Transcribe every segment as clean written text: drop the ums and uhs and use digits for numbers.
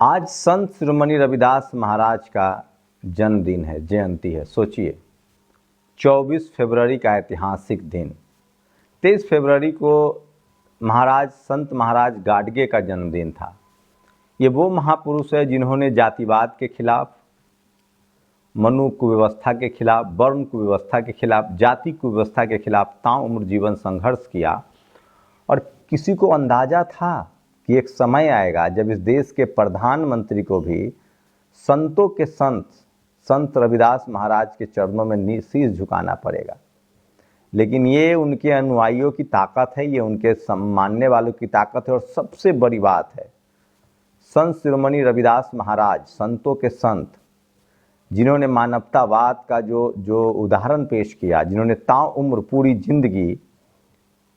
आज संत शिरोमणि रविदास महाराज का जन्मदिन है, जयंती है। सोचिए, 24 फरवरी का ऐतिहासिक दिन। 23 फरवरी को संत महाराज गाडगे का जन्मदिन था। ये वो महापुरुष है जिन्होंने जातिवाद के खिलाफ, मनु कुव्यवस्था के खिलाफ, वर्ण कुव्यवस्था के खिलाफ, जाति कुव्यवस्था के खिलाफ ताउम्र जीवन संघर्ष किया। और किसी को अंदाजा था कि एक समय आएगा जब इस देश के प्रधानमंत्री को भी संतों के संत रविदास महाराज के चरणों में शीश झुकाना पड़ेगा। लेकिन ये उनके अनुयायियों की ताकत है, ये उनके मानने वालों की ताकत है। और सबसे बड़ी बात है, संत शिरोमणि रविदास महाराज, संतों के संत, जिन्होंने मानवतावाद का जो उदाहरण पेश किया, जिन्होंने ताउम्र पूरी जिंदगी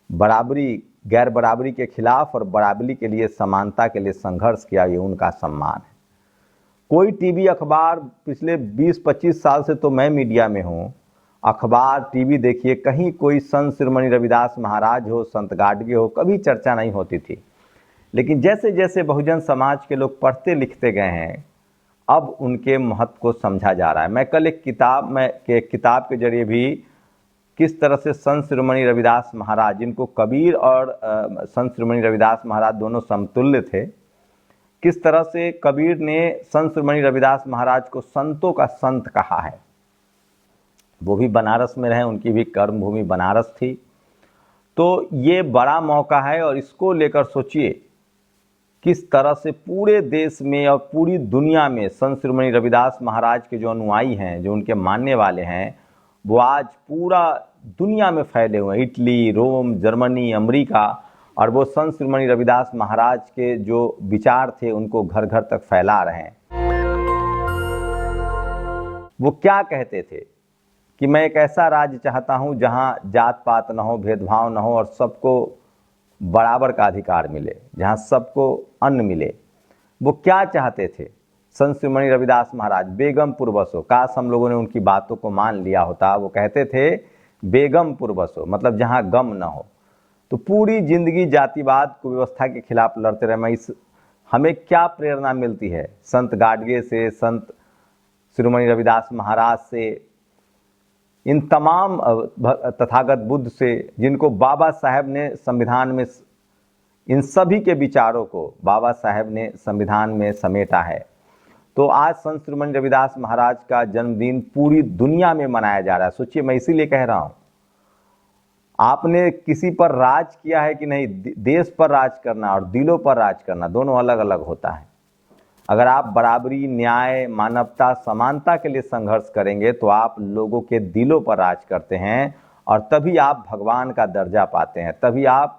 बराबरी, गैर बराबरी के खिलाफ और बराबरी के लिए, समानता के लिए संघर्ष किया, ये उनका सम्मान है। कोई टीवी अखबार, पिछले 20-25 साल से तो मैं मीडिया में हूँ, अखबार टीवी देखिए, कहीं कोई संत शिरोमणि रविदास महाराज हो, संत गाडगे हो, कभी चर्चा नहीं होती थी। लेकिन जैसे जैसे बहुजन समाज के लोग पढ़ते लिखते गए हैं, अब उनके महत्व को समझा जा रहा है। मैं कल एक किताब के जरिए भी किस तरह से संत शिरोमणि रविदास महाराज, जिनको कबीर और संत शिरोमणि रविदास महाराज दोनों समतुल्य थे, किस तरह से कबीर ने संत शिरोमणि रविदास महाराज को संतों का संत कहा है। वो भी बनारस में रहे, उनकी भी कर्मभूमि बनारस थी। तो ये बड़ा मौका है और इसको लेकर सोचिए किस तरह से पूरे देश में और पूरी दुनिया में संत शिरोमणि रविदास महाराज के जो अनुयायी हैं, जो उनके मानने वाले हैं, वो आज पूरा दुनिया में फैले हुए हैं। इटली, रोम, जर्मनी, अमेरिका। और वो संत शिरोमणि रविदास महाराज के जो विचार थे उनको घर घर तक फैला रहे हैं। वो क्या कहते थे कि मैं एक ऐसा राज्य चाहता हूं जहां जात पात न हो, भेदभाव न हो और सबको बराबर का अधिकार मिले, जहां सबको अन्न मिले। वो क्या चाहते थे संत शिरोमणि रविदास महाराज? बेगमपुर बसो। काश हम लोगों ने उनकी बातों को मान लिया होता। वो कहते थे बेगमपुर बसो, मतलब जहां गम न हो। तो पूरी जिंदगी जातिवाद कुव्यवस्था के खिलाफ लड़ते रहे। हमें क्या प्रेरणा मिलती है संत गाडगे से, संत शिरोमणि रविदास महाराज से, इन तमाम तथागत बुद्ध से, जिनको बाबा साहेब ने संविधान में, इन सभी के विचारों को बाबा साहेब ने संविधान में समेटा है। तो आज संत शिरोमणि रविदास महाराज का जन्मदिन पूरी दुनिया में मनाया जा रहा है। सोचिए, मैं इसीलिए कह रहा हूं, आपने किसी पर राज किया है कि नहीं? देश पर राज करना और दिलों पर राज करना दोनों अलग अलग होता है। अगर आप बराबरी, न्याय, मानवता, समानता के लिए संघर्ष करेंगे तो आप लोगों के दिलों पर राज करते हैं और तभी आप भगवान का दर्जा पाते हैं, तभी आप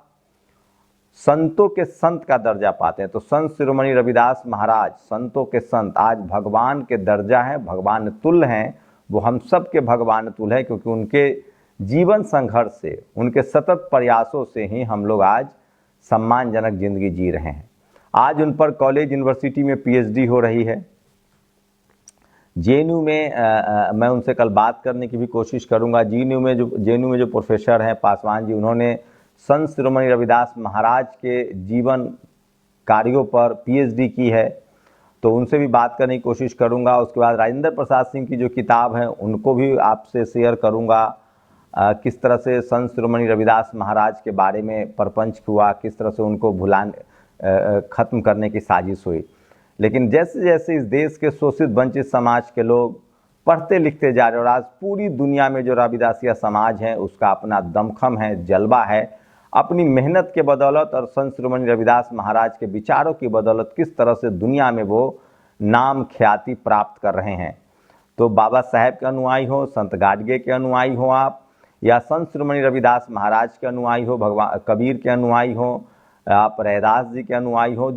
संतों के संत का दर्जा पाते हैं। तो संत शिरोमणि रविदास महाराज, संतों के संत, आज भगवान के दर्जा है, भगवान तुल्य हैं। वो हम सब के भगवान तुल्य है, क्योंकि उनके जीवन संघर्ष से, उनके सतत प्रयासों से ही हम लोग आज सम्मानजनक जिंदगी जी रहे हैं। आज उन पर कॉलेज, यूनिवर्सिटी में पीएचडी हो रही है। जेएनयू में मैं उनसे कल बात करने की भी कोशिश करूंगा। जेएनयू में जो प्रोफेसर हैं पासवान जी, उन्होंने संत शिरोमणि रविदास महाराज के जीवन कार्यों पर पीएचडी की है, तो उनसे भी बात करने की कोशिश करूंगा। उसके बाद राजेंद्र प्रसाद सिंह की जो किताब है उनको भी आपसे शेयर करूंगा। किस तरह से संत शिरोमणि रविदास महाराज के बारे में प्रपंच हुआ, किस तरह से उनको खत्म करने की साजिश हुई। लेकिन जैसे जैसे इस देश के शोषित वंचित समाज के लोग पढ़ते लिखते जा रहे हैं और आज पूरी दुनिया में जो रविदासिया समाज है उसका अपना दमखम है, जलवा है, अपनी मेहनत के बदौलत और संत शिरोमणि रविदास महाराज के विचारों की बदौलत किस तरह से दुनिया में वो नाम ख्याति प्राप्त कर रहे हैं। तो बाबा साहेब के अनुयायी हो, संत गाडगे के अनुयायी हो आप, या संत शिरोमणि रविदास महाराज के अनुयायी हो, भगवान कबीर के अनुयायी हो, आप रैदास जी के अनुयायी हो,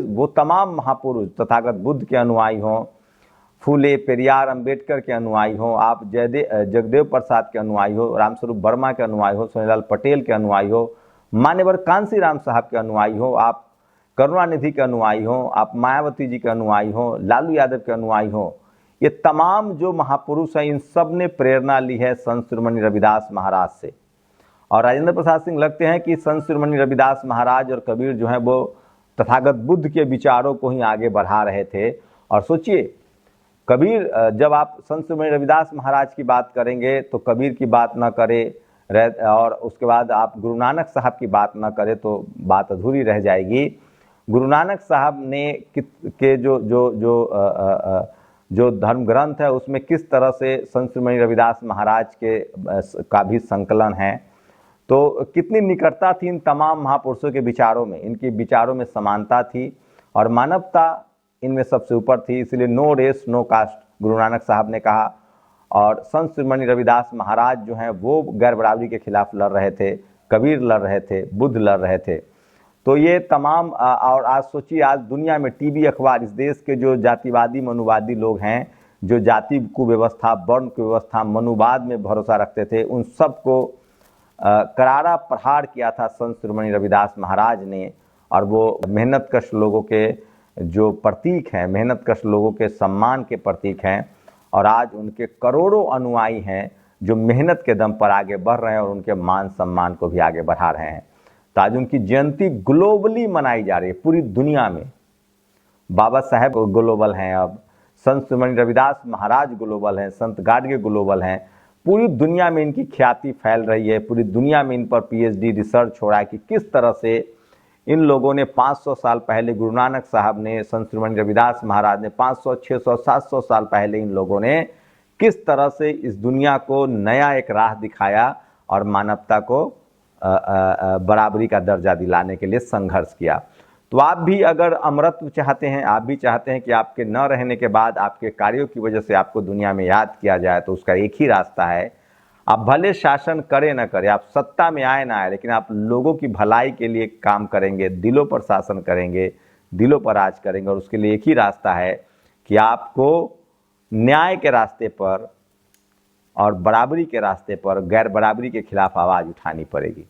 वो तमाम महापुरुष तथागत बुद्ध के अनुयायी हो, फूले पेरियार अंबेडकर के अनुयायी हो, आप जगदेव प्रसाद के अनुयायी हो, रामस्वरूप वर्मा के अनुयायी हो, सोनीलाल पटेल के अनुयायी हो, मान्यवर कांसी राम साहब के अनुयायी हो, आप करुणानिधि के अनुयायी हो, आप मायावती जी के अनुयायी हो, लालू यादव के अनुयायी हो। ये तमाम जो महापुरुष हैं, इन सब ने प्रेरणा ली है संत शिरोमणि रविदास महाराज से। और राजेंद्र प्रसाद सिंह लगते हैं कि संत शिरोमणि रविदास महाराज और कबीर जो हैं वो तथागत बुद्ध के विचारों को ही आगे बढ़ा रहे थे। और सोचिए, कबीर, जब आप संत शिरोमणि रविदास महाराज की बात करेंगे तो कबीर की बात न करें और उसके बाद आप गुरु नानक साहब की बात न करें तो बात अधूरी रह जाएगी। गुरु नानक साहब ने के जो धर्म ग्रंथ है उसमें किस तरह से संत शिरोमणि रविदास महाराज के का भी संकलन है, तो कितनी निकटता थी इन तमाम महापुरुषों के विचारों में, इनके विचारों में समानता थी और मानवता इनमें सबसे ऊपर थी। इसलिए no race no cast Guru Nanak साहब ने कहा। और संत शिरोमणि रविदास महाराज जो हैं वो गैर बराबरी के खिलाफ लड़ रहे थे, कबीर लड़ रहे थे, बुद्ध लड़ रहे थे। तो ये तमाम और आज सोचिए, आज दुनिया में टीवी, अखबार, इस देश के जो जातिवादी मनुवादी लोग हैं, जो जाति कुव्यवस्था, वर्ण कुव्यवस्था, मनुवाद में भरोसा रखते थे, उन सबको करारा प्रहार किया था संत शिरोमणि रविदास महाराज ने। और वो मेहनत कश लोगों के जो प्रतीक हैं, मेहनत कश लोगों के सम्मान के प्रतीक हैं और आज उनके करोड़ों अनुयायी हैं जो मेहनत के दम पर आगे बढ़ रहे हैं और उनके मान सम्मान को भी आगे बढ़ा रहे हैं। तो आज उनकी जयंती ग्लोबली मनाई जा रही है पूरी दुनिया में। बाबा साहेब ग्लोबल हैं, अब संत शिरोमणि रविदास महाराज ग्लोबल हैं, संत गाडगे ग्लोबल हैं। पूरी दुनिया में इनकी ख्याति फैल रही है, पूरी दुनिया में इन पर पीएचडी रिसर्च हो रहा है कि किस तरह से इन लोगों ने 500 साल पहले, गुरु नानक साहब ने, संत शिरोमणि रविदास महाराज ने 500, 600, 700 साल पहले इन लोगों ने किस तरह से इस दुनिया को नया एक राह दिखाया और मानवता को बराबरी का दर्जा दिलाने के लिए संघर्ष किया। तो आप भी अगर अमरत्व चाहते हैं, आप भी चाहते हैं कि आपके न रहने के बाद आपके कार्यों की वजह से आपको दुनिया में याद किया जाए, तो उसका एक ही रास्ता है, आप भले शासन करें ना करें, आप सत्ता में आए ना आए, लेकिन आप लोगों की भलाई के लिए काम करेंगे, दिलों पर शासन करेंगे, दिलों पर राज करेंगे। और उसके लिए एक ही रास्ता है कि आपको न्याय के रास्ते पर और बराबरी के रास्ते पर गैर बराबरी के खिलाफ आवाज़ उठानी पड़ेगी।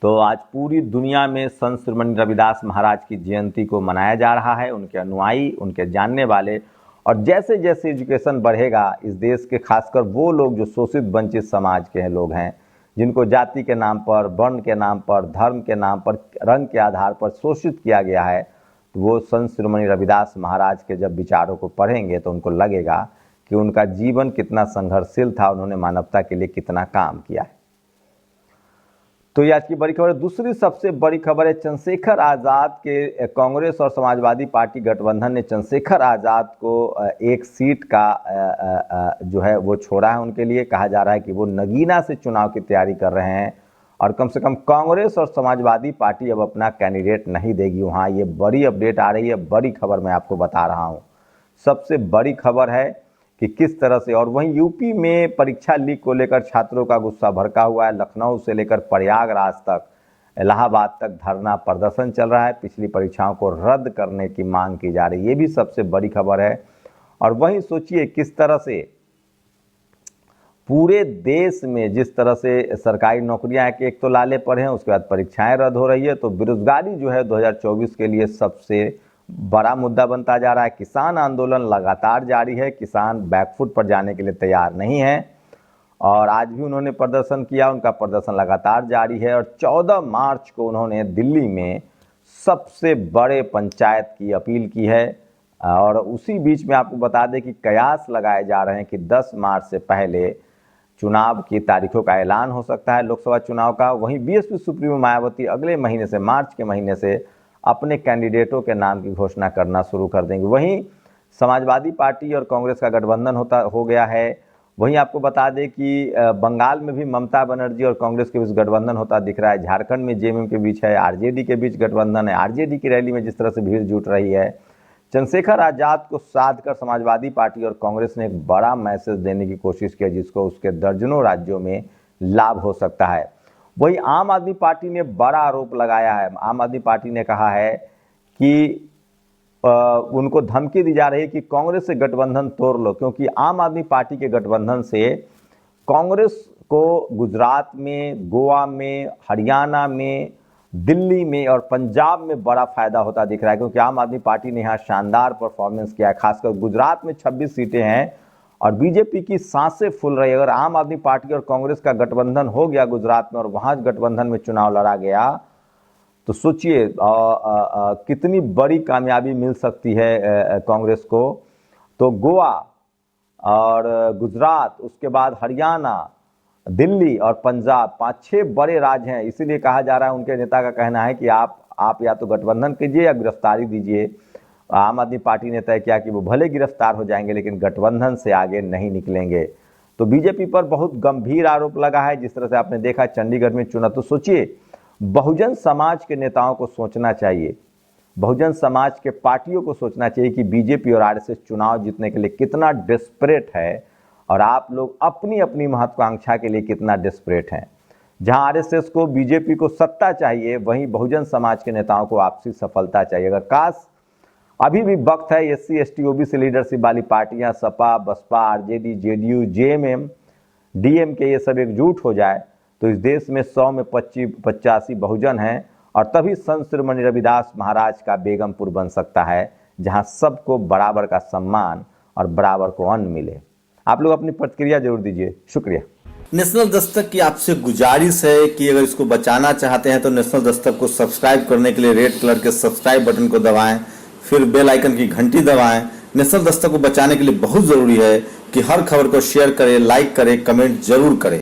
तो आज पूरी दुनिया में संत शिरोमणि रविदास महाराज की जयंती को मनाया जा रहा है। उनके अनुयायी, उनके जानने वाले, और जैसे जैसे एजुकेशन बढ़ेगा इस देश के, खासकर वो लोग जो शोषित वंचित समाज के हैं लोग हैं, जिनको जाति के नाम पर, वर्ण के नाम पर, धर्म के नाम पर, रंग के आधार पर शोषित किया गया है, तो वो संत शिरोमणि रविदास महाराज के जब विचारों को पढ़ेंगे तो उनको लगेगा कि उनका जीवन कितना संघर्षशील था, उन्होंने मानवता के लिए कितना काम किया है। तो ये आज की बड़ी खबर है। दूसरी सबसे बड़ी खबर है चंद्रशेखर आज़ाद के कांग्रेस और समाजवादी पार्टी गठबंधन ने चंद्रशेखर आज़ाद को एक सीट का जो है वो छोड़ा है। उनके लिए कहा जा रहा है कि वो नगीना से चुनाव की तैयारी कर रहे हैं और कम से कम कांग्रेस और समाजवादी पार्टी अब अपना कैंडिडेट नहीं देगी वहाँ। ये बड़ी अपडेट आ रही है, बड़ी खबर मैं आपको बता रहा हूँ। सबसे बड़ी खबर है कि किस तरह से, और वहीं यूपी में परीक्षा लीक को लेकर छात्रों का गुस्सा भड़का हुआ है। लखनऊ से लेकर प्रयागराज तक, इलाहाबाद तक धरना प्रदर्शन चल रहा है। पिछली परीक्षाओं को रद्द करने की मांग की जा रही है, ये भी सबसे बड़ी खबर है। और वहीं सोचिए किस तरह से पूरे देश में जिस तरह से सरकारी नौकरियां एक तो लाले पर हैं, उसके बाद परीक्षाएं रद्द हो रही है, तो बेरोजगारी जो है 2024 के लिए सबसे बड़ा मुद्दा बनता जा रहा है। किसान आंदोलन लगातार जारी है, किसान बैकफुट पर जाने के लिए तैयार नहीं है और आज भी उन्होंने प्रदर्शन किया, उनका प्रदर्शन लगातार जारी है। और 14 मार्च को उन्होंने दिल्ली में सबसे बड़े पंचायत की अपील की है। और उसी बीच में आपको बता दें कि कयास लगाए जा रहे हैं कि 10 मार्च से पहले चुनाव की तारीखों का ऐलान हो सकता है, लोकसभा चुनाव का। वहीं बीएसपी सुप्रीमो मायावती अगले महीने से, मार्च के महीने से अपने कैंडिडेटों के नाम की घोषणा करना शुरू कर देंगे। वहीं समाजवादी पार्टी और कांग्रेस का गठबंधन हो गया है। वहीं आपको बता दें कि बंगाल में भी ममता बनर्जी और कांग्रेस के बीच गठबंधन होता दिख रहा है। झारखंड में जेएमएम के बीच है, आरजेडी के बीच गठबंधन है। आरजेडी की रैली में जिस तरह से भीड़ जुट रही है, चंद्रशेखर आज़ाद को साध कर समाजवादी पार्टी और कांग्रेस ने एक बड़ा मैसेज देने की कोशिश की, जिसको उसके दर्जनों राज्यों में लाभ हो सकता है। वही आम आदमी पार्टी ने बड़ा आरोप लगाया है। आम आदमी पार्टी ने कहा है कि उनको धमकी दी जा रही है कि कांग्रेस से गठबंधन तोड़ लो, क्योंकि आम आदमी पार्टी के गठबंधन से कांग्रेस को गुजरात में, गोवा में, हरियाणा में, दिल्ली में और पंजाब में बड़ा फायदा होता दिख रहा है, क्योंकि आम आदमी पार्टी ने यहाँ शानदार परफॉर्मेंस किया है। खासकर गुजरात में 26 सीटें हैं और बीजेपी की सांसें फूल रही है। अगर आम आदमी पार्टी और कांग्रेस का गठबंधन हो गया गुजरात में और वहाँ गठबंधन में चुनाव लड़ा गया तो सोचिए कितनी बड़ी कामयाबी मिल सकती है कांग्रेस को। तो गोवा और गुजरात, उसके बाद हरियाणा, दिल्ली और पंजाब, 5-6 बड़े राज्य हैं। इसीलिए कहा जा रहा है, उनके नेता का कहना है कि आप या तो गठबंधन कीजिए या गिरफ्तारी दीजिए। आम आदमी पार्टी ने तय किया कि वो भले गिरफ्तार हो जाएंगे लेकिन गठबंधन से आगे नहीं निकलेंगे। तो बीजेपी पर बहुत गंभीर आरोप लगा है। जिस तरह से आपने देखा चंडीगढ़ में चुना, तो सोचिए बहुजन समाज के नेताओं को सोचना चाहिए, बहुजन समाज के पार्टियों को सोचना चाहिए कि बीजेपी और आरएसएस चुनाव जीतने के लिए कितना डेस्परेट है और आप लोग अपनी अपनी महत्वाकांक्षा के लिए कितना डेस्परेट हैं। जहां आरएसएस को, बीजेपी को सत्ता चाहिए, वहीं बहुजन समाज के नेताओं को आपसी सफलता चाहिए। अगर काश अभी भी वक्त है एससी एसटी ओबीसी लीडरशिप वाली पार्टियां सपा, बसपा, आरजेडी, जेडीयू, जेएमएम, डीएमके, ये सब एकजुट हो जाए तो इस देश में 100 में 85 बहुजन हैं और तभी संत शिरोमणि रविदास महाराज का बेगमपुर बन सकता है, जहां सबको बराबर का सम्मान और बराबर को अन्न मिले। आप लोग अपनी प्रतिक्रिया जरूर दीजिए। शुक्रिया। नेशनल दस्तक की आपसे गुजारिश है कि अगर इसको बचाना चाहते हैं तो नेशनल दस्तक को सब्सक्राइब करने के लिए रेड कलर के सब्सक्राइब बटन को दबाएं, फिर बेल आइकन की घंटी दबाएं। नेशनल दस्तक को बचाने के लिए बहुत जरूरी है कि हर खबर को शेयर करें, लाइक करें, कमेंट जरूर करें।